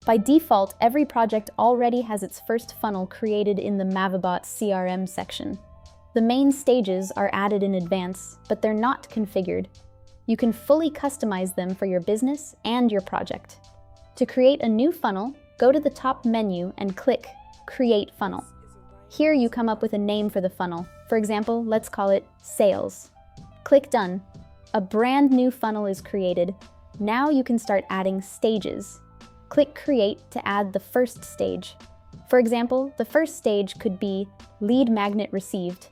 By default, every project already has its first funnel created in the Mavibot CRM section. The main stages are added in advance, but they're not configured. You can fully customize them for your business and your project. To create a new funnel, go to the top menu and click Create Funnel. Here you come up with a name for the funnel. For example, let's call it Sales. Click Done. A brand new funnel is created. Now you can start adding stages. Click Create to add the first stage. For example, the first stage could be Lead Magnet Received.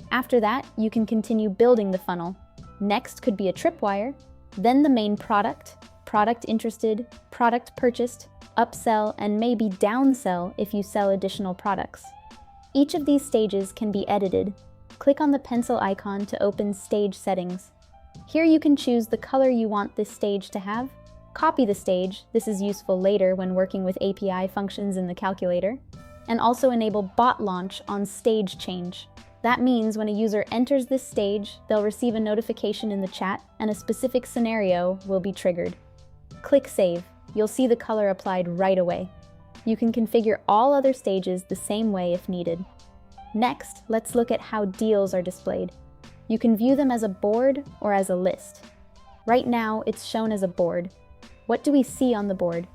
After that, you can continue building the funnel. Next could be a tripwire, then the main product, product interested, product purchased, upsell, and maybe downsell if you sell additional products. Each of these stages can be edited. Click on the pencil icon to open stage settings. Here you can choose the color you want this stage to have. Copy the stage, this is useful later when working with API functions in the calculator, and also enable bot launch on stage change. That means when a user enters this stage, they'll receive a notification in the chat and a specific scenario will be triggered. Click Save. You'll see the color applied right away. You can configure all other stages the same way if needed. Next, let's look at how deals are displayed. You can view them as a board or as a list. Right now, it's shown as a board. What do we see on the board?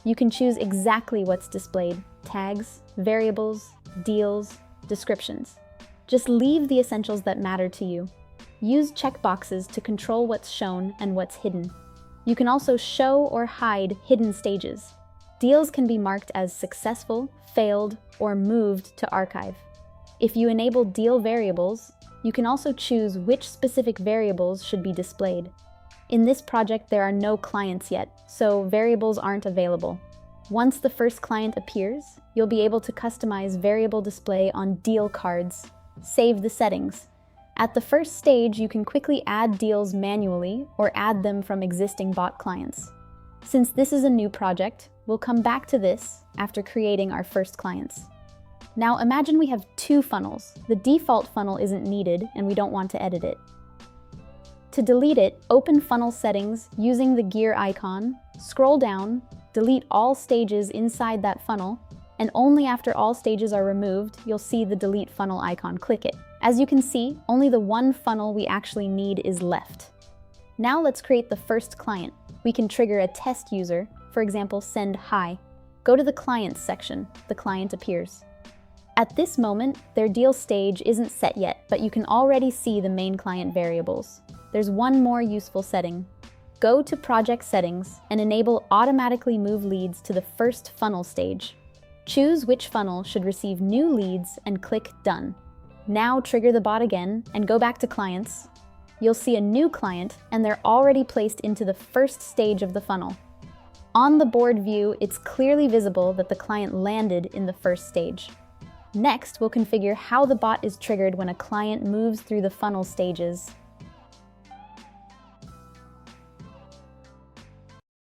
You can choose exactly what's displayed: tags, variables, deals, descriptions. Just leave the essentials that matter to you. Use checkboxes to control what's shown and what's hidden. You can also show or hide hidden stages. Deals can be marked as successful, failed, or moved to archive. If you enable deal variables, you can also choose which specific variables should be displayed. In this project, there are no clients yet, so variables aren't available. Once the first client appears, you'll be able to customize variable display on deal cards. Save the settings. At the first stage, you can quickly add deals manually or add them from existing bot clients. Since this is a new project, we'll come back to this after creating our first clients. Now imagine we have two funnels. The default funnel isn't needed and we don't want to edit it. To delete it, open Funnel Settings using the gear icon, scroll down, delete all stages inside that funnel, and only after all stages are removed, you'll see the Delete Funnel icon. Click it. As you can see, only the one funnel we actually need is left. Now let's create the first client. We can trigger a test user, for example, send hi. Go to the Clients section. The client appears. At this moment, their deal stage isn't set yet, but you can already see the main client variables. There's one more useful setting. Go to Project Settings and enable Automatically Move Leads to the first funnel stage. Choose which funnel should receive new leads and click Done. Now trigger the bot again and go back to Clients. You'll see a new client and they're already placed into the first stage of the funnel. On the board view, it's clearly visible that the client landed in the first stage. Next, we'll configure how the bot is triggered when a client moves through the funnel stages.